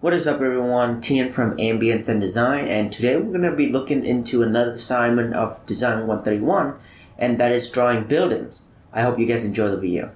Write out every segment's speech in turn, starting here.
What is up everyone, Tian from Ambience and Design, and today we're going to be looking into another assignment of Design 131, and that is drawing buildings. I hope you guys enjoy the video.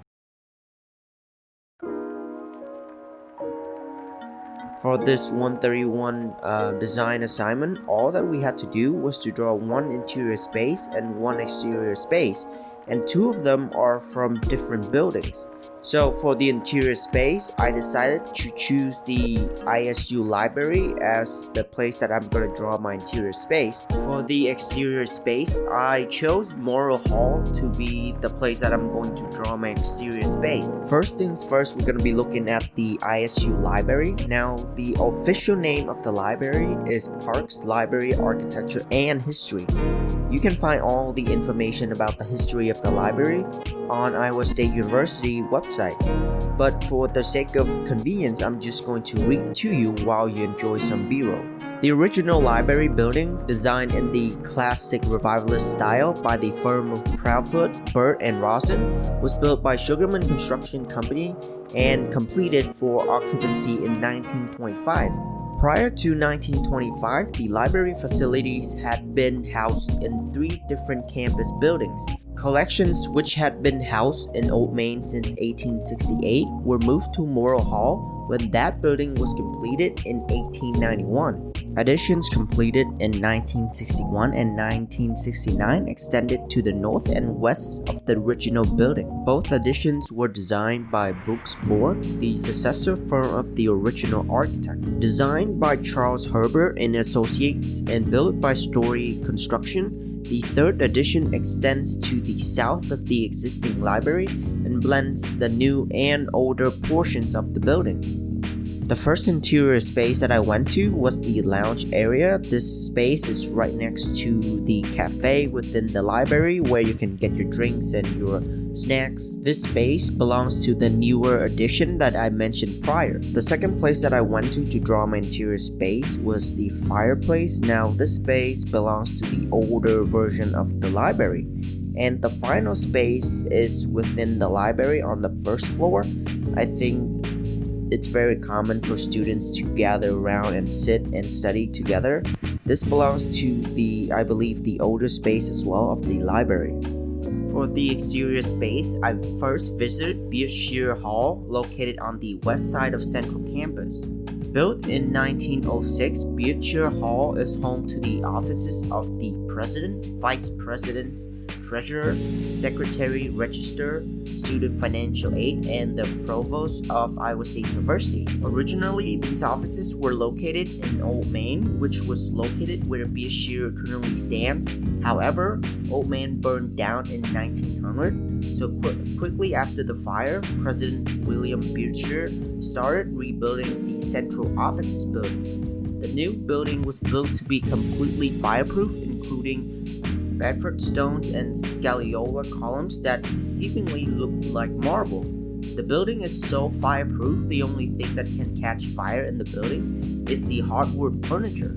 For this 131 design assignment, all that we had to do was to draw one interior space and one exterior space, and two of them are from different buildings. So for the interior space, I decided to choose the ISU library as the place that I'm going to draw my interior space. For the exterior space, I chose Morrow Hall to be the place that I'm going to draw my exterior space. First things first, we're going to be looking at the ISU library. Now, the official name of the library is Parks Library Architecture and History. You can find all the information about the history of the library on Iowa State University website. But for the sake of convenience, I'm just going to read to you while you enjoy some B-roll. The original library building, designed in the classic revivalist style by the firm of Proudfoot, Burt, and Rawson, was built by Sugarman Construction Company and completed for occupancy in 1925. Prior to 1925, the library facilities had been housed in three different campus buildings. Collections which had been housed in Old Main since 1868 were moved to Morrow Hall when that building was completed in 1891. Additions completed in 1961 and 1969 extended to the north and west of the original building. Both additions were designed by Brooks Board, the successor firm of the original architect. Designed by Charles Herbert and Associates and built by Story Construction, the third addition extends to the south of the existing library and blends the new and older portions of the building. The first interior space that I went to was the lounge area. This space is right next to the cafe within the library where you can get your drinks and your snacks. This space belongs to the newer addition that I mentioned prior. The second place that I went to draw my interior space was the fireplace. Now this space belongs to the older version of the library. And the final space is within the library on the first floor. I think it's very common for students to gather around and sit and study together. This belongs to I believe, the older space as well of the library. For the exterior space, I first visited Berkshire Hall, located on the west side of Central Campus. Built in 1906, Berkshire Hall is home to the offices of the President, Vice President, Treasurer, Secretary, Register, Student Financial Aid, and the Provost of Iowa State University. Originally, these offices were located in Old Main, which was located where Berkshire currently stands. However, Old Main burned down in 1900, so quickly after the fire, President William Berkshire started rebuilding the Central Offices building. The new building was built to be completely fireproof, including Bedford stones and scagliola columns that deceivingly looked like marble. The building is so fireproof, the only thing that can catch fire in the building is the hardwood furniture.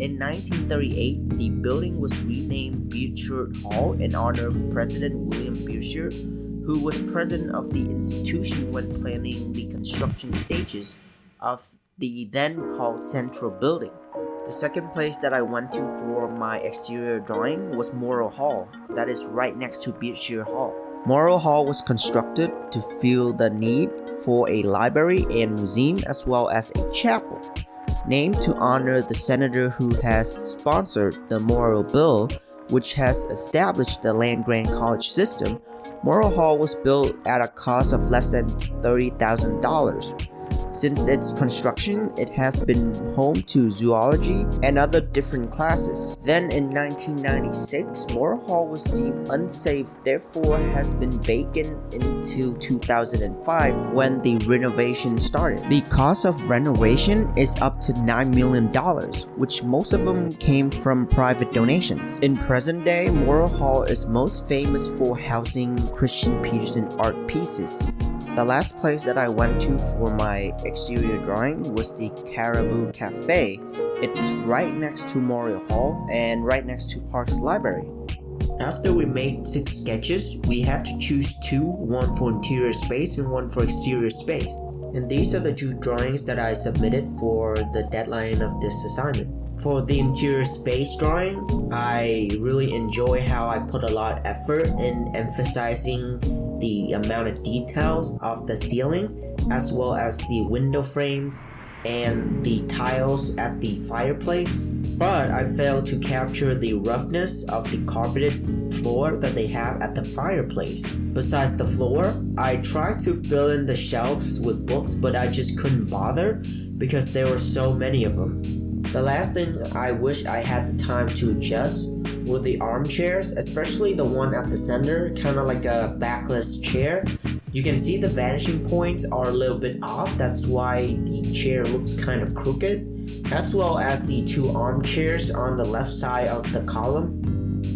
In 1938, the building was renamed Berkshire Hall in honor of President William Berkshire, who was president of the institution when planning the construction stages of the then called Central Building. The second place that I went to for my exterior drawing was Morrow Hall, that is right next to Berkshire Hall. Morrow Hall was constructed to fill the need for a library and museum as well as a chapel. Named to honor the senator who has sponsored the Morrow Bill, which has established the land-grant college system, Morrow Hall was built at a cost of less than $30,000. Since its construction, it has been home to zoology and other different classes. Then in 1996, Morrow Hall was deemed unsafe, therefore has been vacant until 2005 when the renovation started. The cost of renovation is up to $9 million, which most of them came from private donations. In present day, Morrow Hall is most famous for housing Christian Peterson art pieces. The last place that I went to for my exterior drawing was the Caribou Cafe. It's right next to Morrow Hall and right next to Parks Library. After we made 6 sketches, we had to choose 2, one for interior space and one for exterior space. And these are the 2 drawings that I submitted for the deadline of this assignment. For the interior space drawing, I really enjoy how I put a lot of effort in emphasizing the amount of details of the ceiling, as well as the window frames and the tiles at the fireplace. But I failed to capture the roughness of the carpeted floor that they have at the fireplace. Besides the floor, I tried to fill in the shelves with books, but I just couldn't bother because there were so many of them. The last thing I wish I had the time to adjust were the armchairs, especially the one at the center, kind of like a backless chair. You can see the vanishing points are a little bit off, that's why the chair looks kind of crooked, as well as the 2 armchairs on the left side of the column.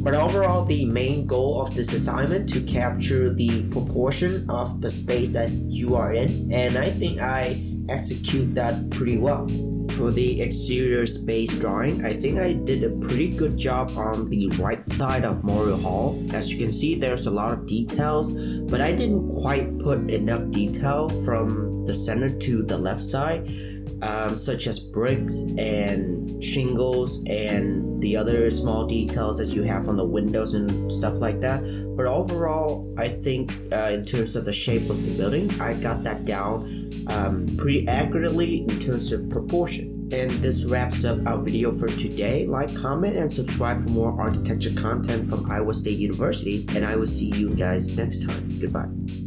But overall, the main goal of this assignment to capture the proportion of the space that you are in, and I think I execute that pretty well. For the exterior space drawing, I think I did a pretty good job on the right side of Morrow Hall. As you can see, there's a lot of details, but I didn't quite put enough detail from the center to the left side, such as bricks and shingles and the other small details that you have on the windows and stuff like that. But overall, I think in terms of the shape of the building, I got that down pretty accurately in terms of proportion. And this wraps up our video for today. Like, comment, and subscribe for more architecture content from Iowa State University, and I will see you guys next time. Goodbye.